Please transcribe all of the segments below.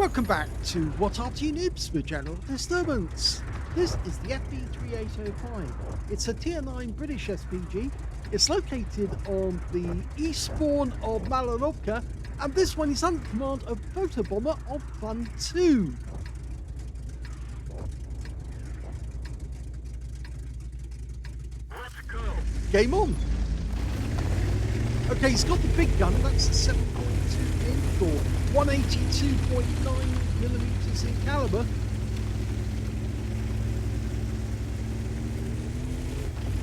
Welcome back to What Arty Noobs for General Disturbance. This is the FV3805. It's a tier 9 British SPG. It's located on the east spawn of Malinovka, and this one is under command of Photobomber of FUN2. Let's go. Game on. Okay, he's got the big gun. That's the 7.2 inch or 182.9 millimeters in caliber.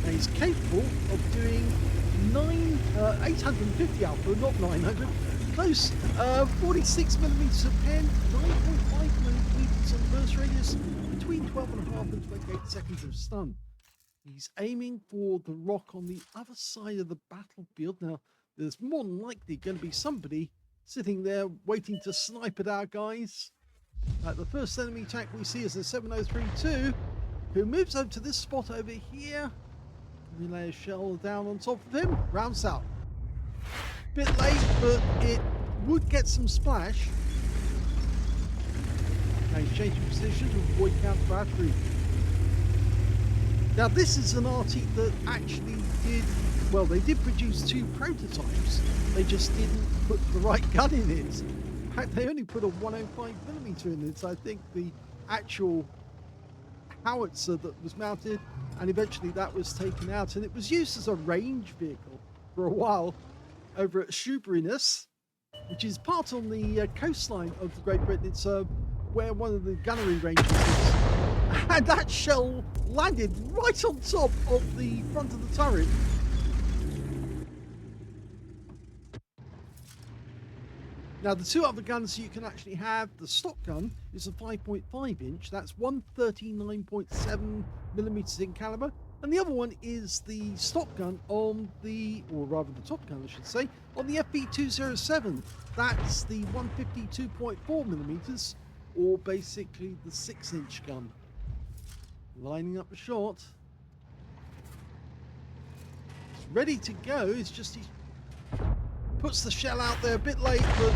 And he's capable of doing 850 output, not 900. Close. 46 millimeters of pen, 9.5 millimeters on burst radius, between 12.5 and 28 seconds of stun. He's aiming for the rock on the other side of the battlefield. Now, there's more than likely going to be somebody sitting there waiting to snipe at our guys. The first enemy tank we see is the 7032, who moves over to this spot over here. We lay a shell down on top of him. Rounds out. Bit late, but it would get some splash. Now he's changing position to avoid counter battery. Now this is an Arty that actually did, well, they did produce 2 prototypes. They just didn't put the right gun in it. In fact, they only put a 105mm in it. So I think the actual howitzer that was mounted, and eventually that was taken out, and it was used as a range vehicle for a while over at Shoeburyness, which is part on the coastline of Great Britain. It's where one of the gunnery ranges is. And that shell landed right on top of the front of the turret. Now, the 2 other guns you can actually have, the stock gun is a 5.5 inch, that's 139.7 millimeters in caliber, and the other one is the stock gun on the, or rather the top gun I should say, on the FV3805. That's the 152.4 millimeters, or basically the 6-inch gun. Lining up the shot. It's ready to go, it's just he puts the shell out there a bit late, but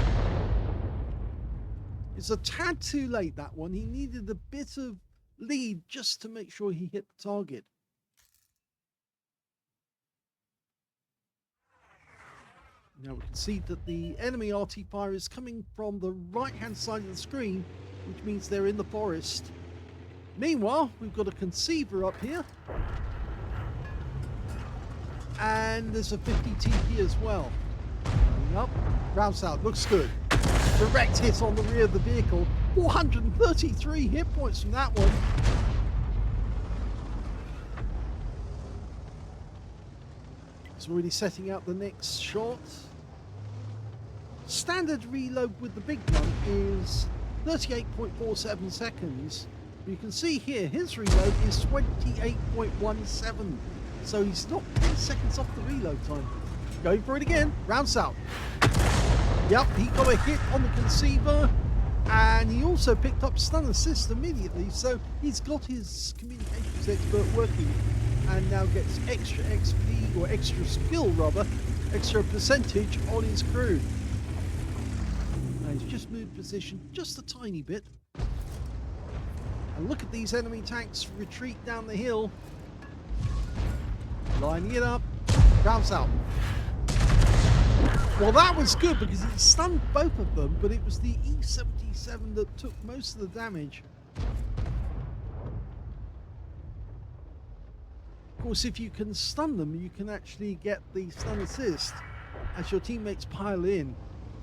it's a tad too late, that one. He needed a bit of lead just to make sure he hit the target. Now we can see that the enemy RT fire is coming from the right-hand side of the screen, which means they're in the forest. Meanwhile, we've got a conceiver up here. And there's a 50 TP as well. Up, rounds out, looks good. Direct hit on the rear of the vehicle. 433 hit points from that one. It's already setting out the next shot. Standard reload with the big gun is 38.47 seconds. You can see here his reload is 28.17. So he's not 10 seconds off the reload time. Going for it again, rounds out. Yep, he got a hit on the conceiver, and he also picked up stun assist immediately, so he's got his communications expert working, and now gets extra XP, or extra skill rather, extra percentage on his crew. Now he's just moved position just a tiny bit. And look at these enemy tanks retreat down the hill. Lining it up, rounds out. Well, that was good because he stunned both of them, but it was the E77 that took most of the damage. Of course, if you can stun them, you can actually get the stun assist as your teammates pile in.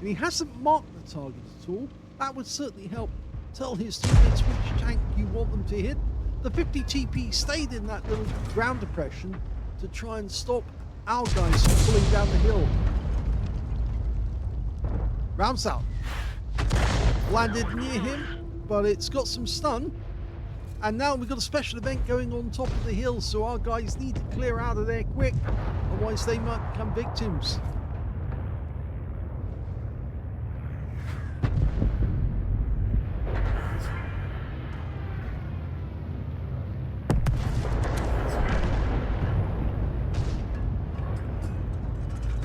And he hasn't marked the target at all. That would certainly help tell his teammates which tank you want them to hit. The 50 TP stayed in that little ground depression to try and stop our guys from pulling down the hill. Rounds out. Landed near him, but it's got some stun. And now we've got a special event going on top of the hill, so our guys need to clear out of there quick, otherwise they might become victims.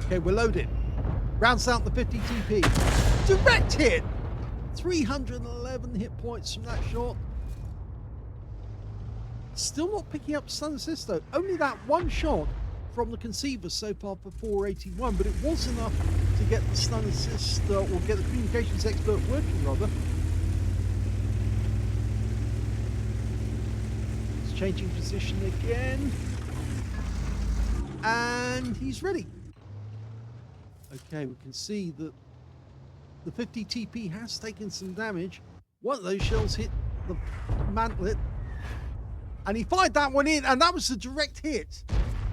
Okay, we're loaded. Rounds out the 50 TP. Direct hit! 311 hit points from that shot. Still not picking up stun assist though. Only that one shot from the conceiver so far for 481, but it was enough to get the stun assist, or get the communications expert working rather. He's changing position again. And he's ready. Okay, we can see that the 50 TP has taken some damage. One of those shells hit the mantlet. And he fired that one in, and that was a direct hit,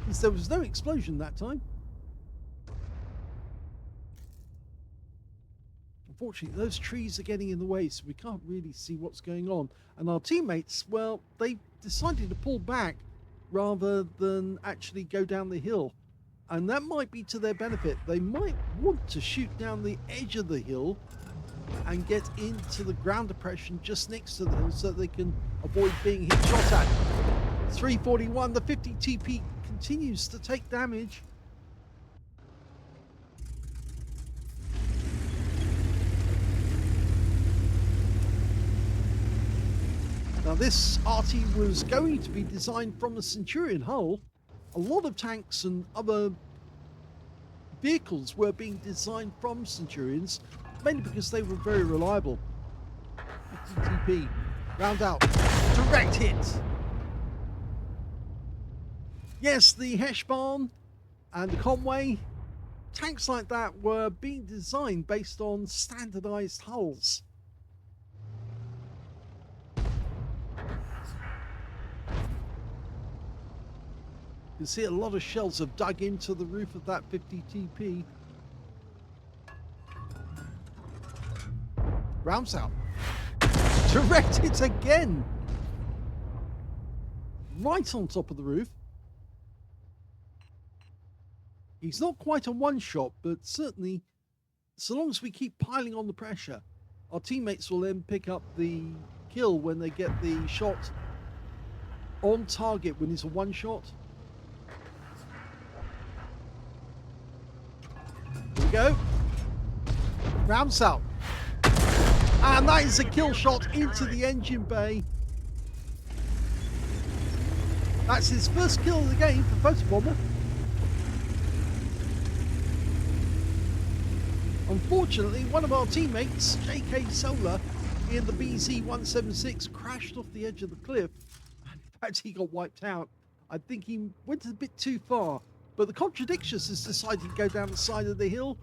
because there was no explosion that time. Unfortunately, those trees are getting in the way, so we can't really see what's going on. And our teammates, well, they decided to pull back rather than actually go down the hill. And that might be to their benefit. They might want to shoot down the edge of the hill and get into the ground depression just next to the hill so they can avoid being hit shot at. 341, the 50 TP continues to take damage. Now this Arty was going to be designed from a Centurion hull. A lot of tanks and other vehicles were being designed from Centurions, mainly because they were very reliable. 50 TP, round out, direct hit. Yes, the Heshbon and the Conway, tanks like that were being designed based on standardized hulls. You can see a lot of shells have dug into the roof of that 50 TP. Rounds out. Direct hit again. Right on top of the roof. He's not quite a one shot, but certainly, so long as we keep piling on the pressure, our teammates will then pick up the kill when they get the shot on target when it's a one shot. Here we go. Rounds out. And that is a kill shot into the engine bay. That's his first kill of the game for Photobomber. Unfortunately, one of our teammates, JK Solar, in the BZ176 crashed off the edge of the cliff. And in fact, he got wiped out. I think he went a bit too far. But the Contradictious has decided to go down the side of the hill,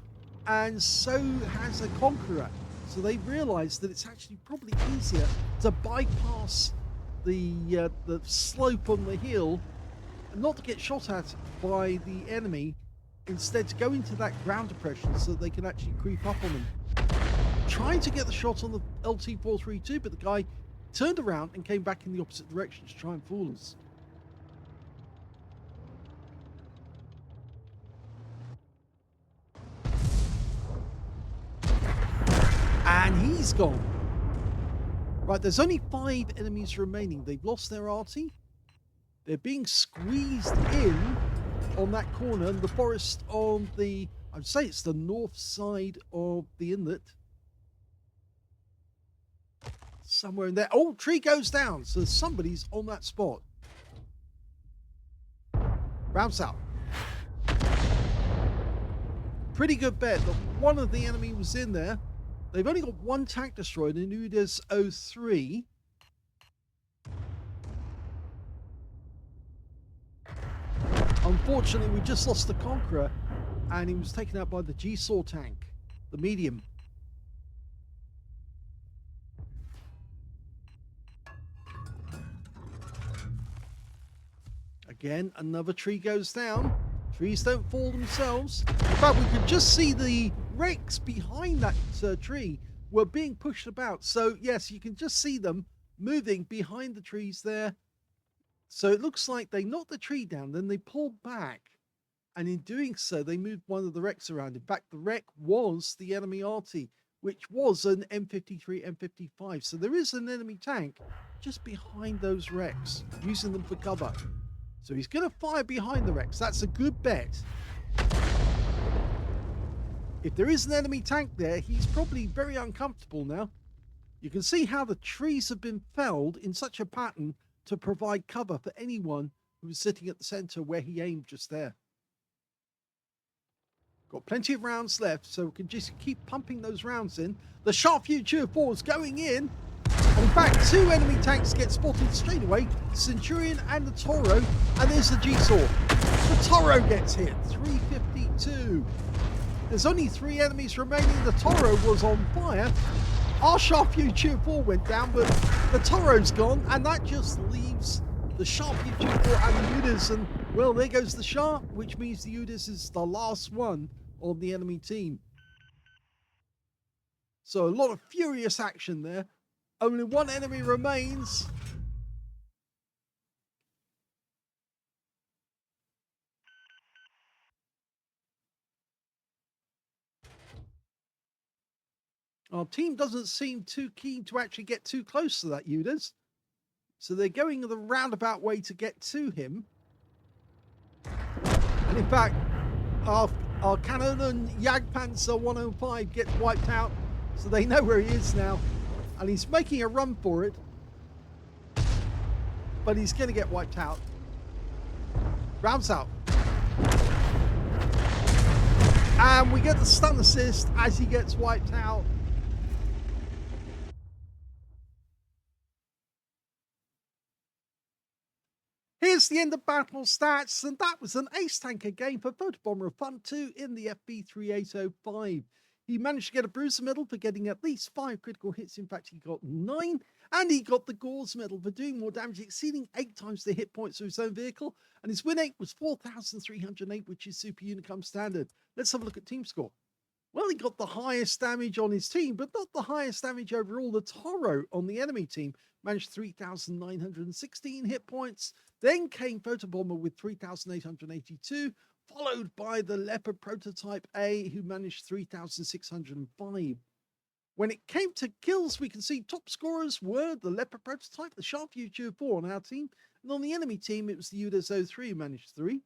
and so has a Conqueror. So they realised that it's actually probably easier to bypass the slope on the hill and not to get shot at by the enemy, instead to go into that ground depression so that they can actually creep up on them. Trying to get the shot on the LT-432, but the guy turned around and came back in the opposite direction to try and fool us. And he's gone. Right, there's only 5 enemies remaining. They've lost their Arty. They're being squeezed in on that corner, and the forest on the, I'd say it's the north side of the inlet. Somewhere in there. Oh, tree goes down. So somebody's on that spot. Rounds out. Pretty good bet that one of the enemy was in there. They've only got one tank destroyed in Udas 03. Unfortunately, we just lost the Conqueror, and he was taken out by the G-Saw tank, the medium. Again, another tree goes down. Trees don't fall themselves. In fact, we could just see the wrecks behind that tree were being pushed about. So yes, you can just see them moving behind the trees there. So it looks like they knocked the tree down, then they pulled back, and in doing so, they moved one of the wrecks around. In fact, the wreck was the enemy Arty, which was an M53, M55. So there is an enemy tank just behind those wrecks, using them for cover. So he's going to fire behind the wrecks. That's a good bet. If there is an enemy tank there, he's probably very uncomfortable now. You can see how the trees have been felled in such a pattern to provide cover for anyone who was sitting at the center where he aimed just there. Got plenty of rounds left, so we can just keep pumping those rounds in. The Sharp Future 4 is going in. And in fact, 2 enemy tanks get spotted straight away, Centurion and the Toro, and there's the G-Saw. The Toro gets hit, 352. There's only 3 enemies remaining. The Toro was on fire. Our Sharp Future 4 went down, but the Toro's gone, and that just leaves the Sharp Future 4 and the Udas, and well, there goes the Sharp, which means the Udas is the last one on the enemy team. So a lot of furious action there. Only 1 enemy remains. Our team doesn't seem too keen to actually get too close to that Udas. So they're going the roundabout way to get to him. And in fact, our Cannon Jagdpanzer 105 gets wiped out. So they know where he is now. And he's making a run for it. But he's going to get wiped out. Rounds out. And we get the stun assist as he gets wiped out. Here's the end of battle stats, and that was an ace tanker game for Photobomber of FUN2 in the FV3805. He managed to get a bruiser medal for getting at least 5 critical hits. In fact, he got 9, and he got the Gauze medal for doing more damage, exceeding 8 times the hit points of his own vehicle. And his win rate was 4,308, which is Super Unicum standard. Let's have a look at team score. Well, he got the highest damage on his team, but not the highest damage overall. The Toro on the enemy team managed 3,916 hit points. Then came Photobomber with 3,882, followed by the Leopard Prototype A, who managed 3,605. When it came to kills, we can see top scorers were the Leopard Prototype, the Sharp Future 4 on our team, and on the enemy team, it was the Udas 03 who managed 3.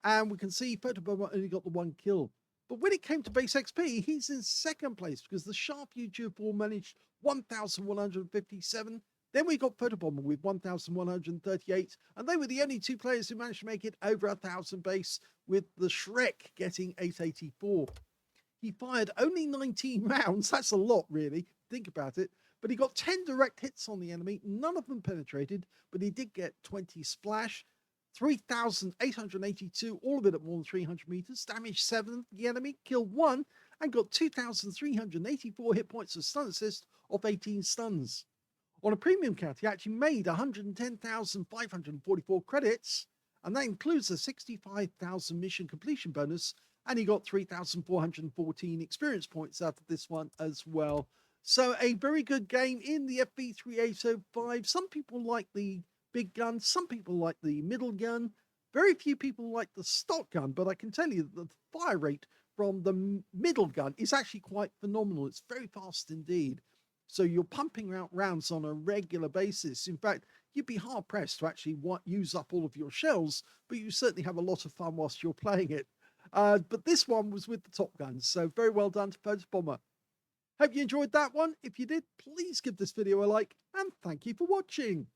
And we can see Photobomber only got the 1 kill. But when it came to base XP, he's in 2nd place because the Sharp Future 4 managed 1,157. Then we got Photobomber with 1,138, and they were the only 2 players who managed to make it over 1,000 base, with the Shrek getting 884. He fired only 19 rounds. That's a lot, really. Think about it. But he got 10 direct hits on the enemy. None of them penetrated, but he did get 20 splash. 3,882, all of it at more than 300 meters. Damaged 7 the enemy, killed 1, and got 2,384 hit points of stun assist off 18 stuns. On a premium count, he actually made 110,544 credits, and that includes a 65,000 mission completion bonus, and he got 3,414 experience points out of this one as well. So a very good game in the FV3805. Some people like the big gun, some people like the middle gun, very few people like the stock gun, but I can tell you that the fire rate from the middle gun is actually quite phenomenal. It's very fast indeed. So you're pumping out rounds on a regular basis. In fact, you'd be hard pressed to actually use up all of your shells, but you certainly have a lot of fun whilst you're playing it. But this one was with the top guns, so very well done to Photobomber. Hope you enjoyed that one. If you did, please give this video a like, and thank you for watching.